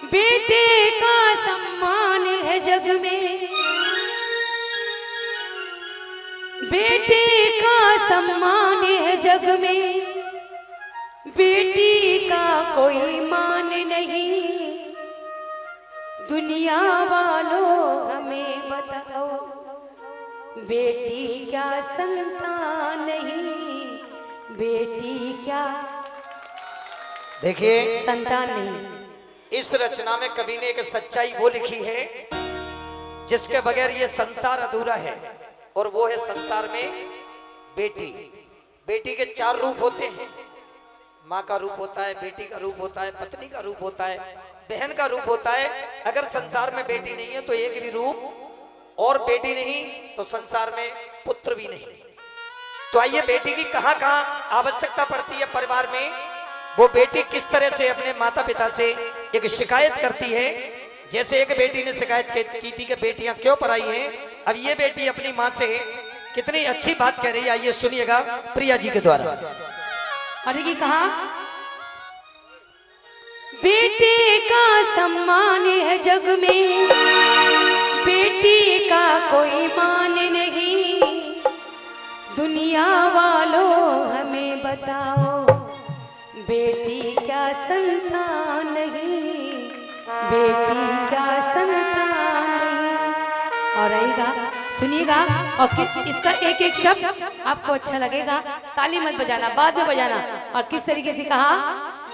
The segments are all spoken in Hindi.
बेटे का सम्मान है जग में, बेटे का सम्मान है जग में, बेटी का कोई मान नहीं। दुनिया वालों हमें बताओ, बेटी क्या संतान नहीं, बेटी क्या देखिए संतान नहीं। इस रचना में कवि ने एक सच्चाई वो लिखी है जिसके बगैर ये संसार अधूरा है, और वो है संसार में बेटी। बेटी के चार रूप होते हैं। माँ का रूप होता है, बेटी का रूप होता है, पत्नी का रूप होता है, बहन का रूप होता है। अगर संसार में बेटी नहीं है तो एक भी रूप, और बेटी नहीं तो संसार में पुत्र भी नहीं। तो आइए बेटी की कहां कहां आवश्यकता पड़ती है परिवार में, वो बेटी किस तरह से अपने माता पिता से एक शिकायत करती है। जैसे एक बेटी ने शिकायत की थी कि बेटियां क्यों पराई हैं, अब ये बेटी अपनी माँ से कितनी अच्छी बात कह रही है, आइए सुनिएगा प्रिया जी के द्वारा। और ये कहा, बेटे का सम्मान है जग में, बेटी का कोई मान नहीं। दुनिया वालों हमें बताओ, बेटी क्या संतान नहीं, बेटी क्या संतान नहीं। और आएगा सुनिएगा, और इसका एक एक शब्द आपको अच्छा लगेगा। ताली मत बजाना, बाद में बजाना। और किस तरीके से कहा,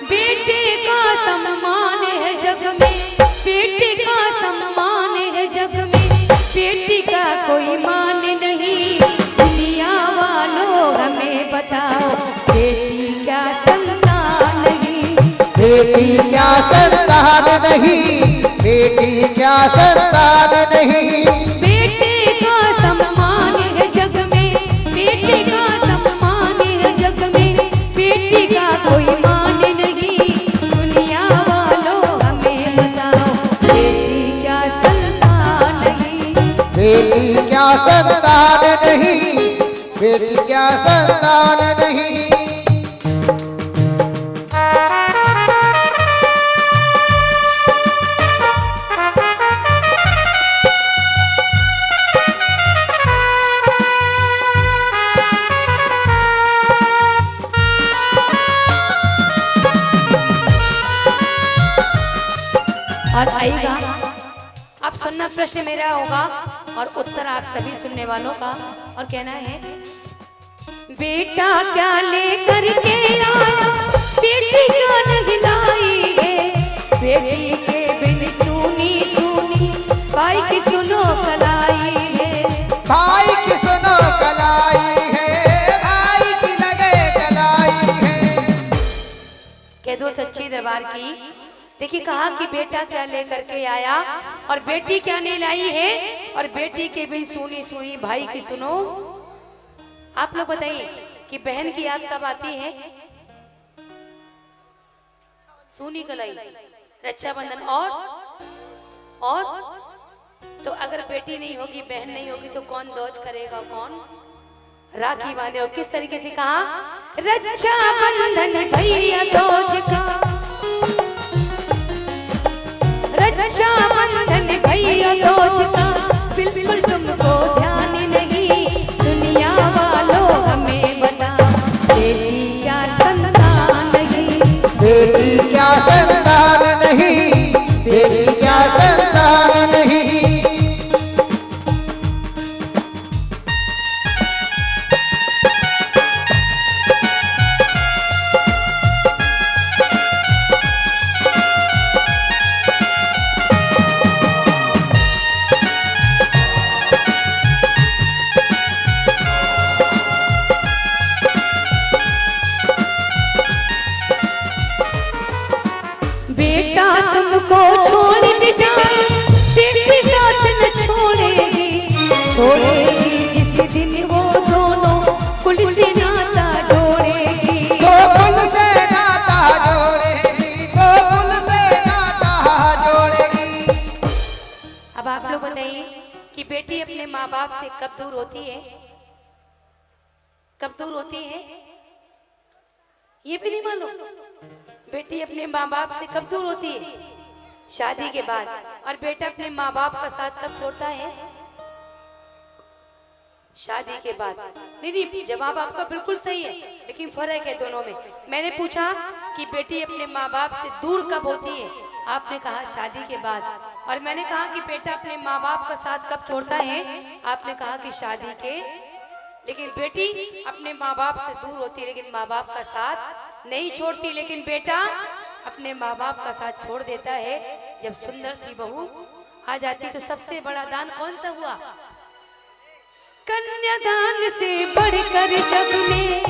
बेटे का सम्मान है जग में, बेटे का सम्मान है जग में, बेटी का कोई मान नहीं। दुनिया वालों हमें बताओ, बेटी क्या संतान नहीं, बेटी क्या संतान नहीं, बेटी क्या संतान नहीं। बेटे का सम्मान है जग में, बेटे का सम्मान है जग में, बेटी का कोई मान नहीं। दुनिया वालों हमें बताओ, बेटी क्या संतान नहीं, बेटी क्या संतान नहीं, बेटी क्या संतान नहीं। और आएगा, आप सुनना, प्रश्न मेरा होगा और उत्तर आप सभी सुनने वालों का। और कहना है, बेटा क्या लेकर के आया, बेटी क्या नहीं लाई है। बेटी के बिन सुनी सुनी भाई की सुनो कलाई है, भाई की सुनो कलाई है, भाई की लगे कलाई है। कह दो सच्ची दरबार की। देखिए कहा कि बेटा क्या लेकर के आया और बेटी क्या नहीं लाई है, और बेटी के भी सुनी सुनी भाई की सुनो। आप लोग बताइए कि बहन की याद कब आती है? सुनी कलाई, रक्षाबंधन, और तो अगर बेटी नहीं होगी, बहन नहीं होगी तो कौन दौज करेगा, कौन राखी बांधे। और किस तरीके से कहा, रक्षाबंधन भैया दौज का, रक्षाबंधन भैया दौज का, बिल्कुल तुमको ध्यान नहीं। दुनिया वालों हमें बताओ, बेटी क्या संतान नहीं, बेटी क्या संतान नहीं, बेटी क्या संतान नहीं। बेटा तुमको छोड़ भी जाए, बेटी साथ न छोड़ेगी, छोड़ेगी जिस दिन वो दोनों कुल से नाता जोड़ेगी, गोकुल से नाता जोड़ेगी, गोकुल से नाता जोड़ेगी। अब आप लोग बताइए कि बेटी अपने माँ बाप से कब दूर होती है, कब दूर होती है? ये भी नहीं मालूम? बेटी अपने माँ बाप से कब दूर होती है? शादी के बाद। और बेटा अपने माँ बाप का साथ कब छोड़ता है? शादी के बाद। नहीं, जवाब आपका बिल्कुल सही है, लेकिन फर्क है दोनों में। मैंने पूछा कि बेटी अपने माँ बाप से दूर कब होती है, आपने कहा शादी के बाद। और मैंने कहा कि बेटा अपने माँ बाप का साथ कब छोड़ता है, आपने कहा कि शादी के। लेकिन बेटी अपने माँ बाप से दूर होती है, लेकिन माँ बाप का साथ नहीं छोड़ती। लेकिन बेटा अपने माँ बाप का साथ छोड़ देता है जब सुंदर सी बहू आ जाती। तो सबसे बड़ा दान कौन सा हुआ? कन्यादान से बढ़कर जग में,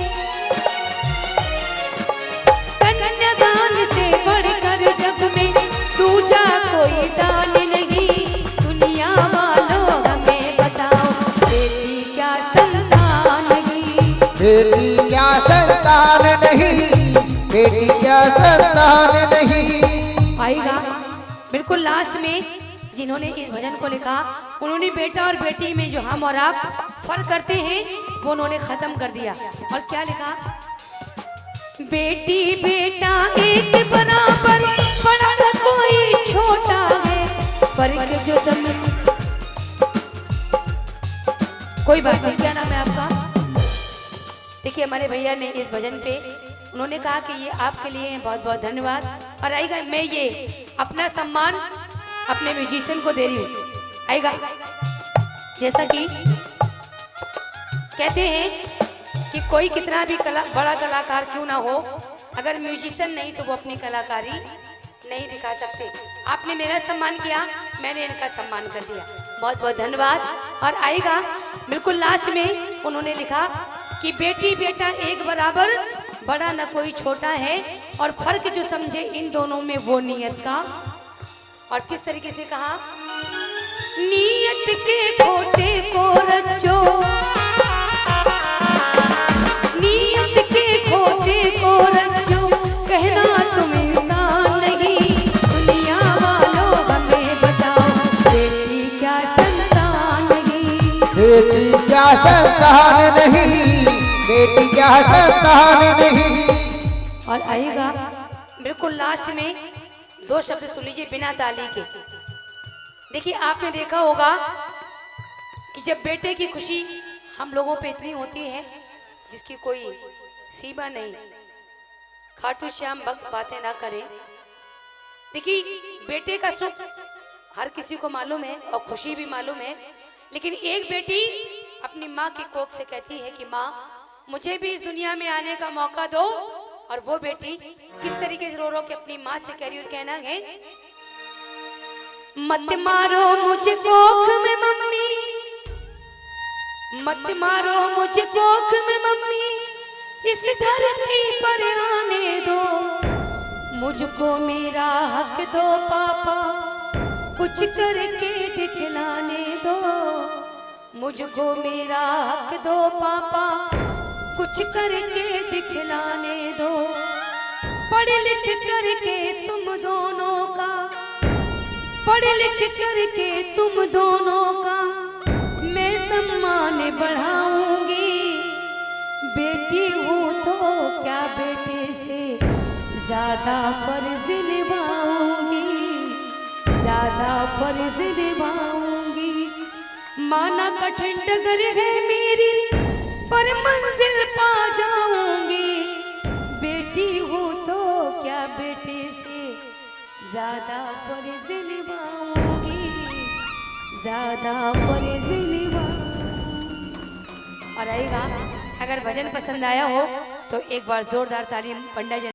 कन्यादान से बढ़कर जग में दूजा कोई दान नहीं। दुनिया वालों हमें बताओ, बेटी क्या संतान नहीं? बेटी क्या संतान नहीं, बेटी क्या संतान नहीं। आएगा बिल्कुल लास्ट में जिन्होंने इस भजन को लिखा, उन्होंने बेटा और बेटी में जो हम और आप फर्क करते हैं वो उन्होंने खत्म कर दिया। और क्या लिखा? बेटी बेटा एक बराबर, बड़ा न कोई छोटा है, फर्क जो समझ। कोई बात नहीं, क्या नाम है आपका? देखिए हमारे भैया ने इस भजन पे उन्होंने कहा कि ये आपके लिए है, बहुत बहुत धन्यवाद। और आएगा मैं ये अपना सम्मान अपने म्यूजिशियन को दे रही हूँ। आएगा जैसा कि कहते हैं कि कोई कितना भी बड़ा कलाकार क्यों ना हो, अगर म्यूजिशियन नहीं तो वो अपनी कलाकारी नहीं दिखा सकते। आपने मेरा सम्मान किया, मैंने इनका सम्मान कर दिया, बहुत बहुत धन्यवाद। और आएगा बिल्कुल लास्ट में उन्होंने लिखा कि बेटी बेटा एक बराबर, बड़ा न कोई छोटा है, और फर्क जो समझे इन दोनों में वो नियत का। और किस तरीके से कहा? नियत के खोटे को रचो, नियत के खोटे को रचो, कहना तुम इंसान नहीं। दुनिया वालों हमें बताओ, बेटी क्या संतान नहीं? बेटी क्या संतान नहीं, बेटी क्या संतान नहीं। और आएगा बिल्कुल लास्ट में दो शब्द सुन लीजिए बिना ताली के। देखिए आपने देखा होगा कि जब बेटे की खुशी हम लोगों पे इतनी होती है जिसकी कोई सीमा नहीं, खाटू श्याम भक्त बातें ना करें। देखिए बेटे का सुख हर किसी को मालूम है और खुशी भी मालूम है, लेकिन एक बेटी अपनी माँ की कोख से कहती है कि माँ मुझे भी इस दुनिया में आने का मौका दो। और वो बेटी किस तरीके से रो रो के अपनी माँ से कह रही है, कहना है मत मारो मुझे कोख में मम्मी, मत मारो मुझे कोख में मम्मी, इस धरती पर आने दो, मुझको मेरा हक दो पापा, कुछ करके दिखलाने दो, मुझको मेरा हक दो पापा, कुछ करके दिखलाने दो। पढ़ लिख करके तुम दोनों का, पढ़ लिख करके तुम दोनों का मैं सम्मान बढ़ाऊंगी। बेटी हूँ तो क्या बेटे से ज्यादा फर्ज निभाऊंगी, ज्यादा फर्ज निभाऊंगी। माना कठिन डगर है मेरी पर मंजिल पा जाऊंगी। बेटी हूँ तो क्या बेटे से ज्यादा फर्ज निभाऊंगी, ज्यादा फर्ज निभाऊंगी। और आएगा अगर भजन पसंद आया हो तो एक बार जोरदार ताली पंडा जी।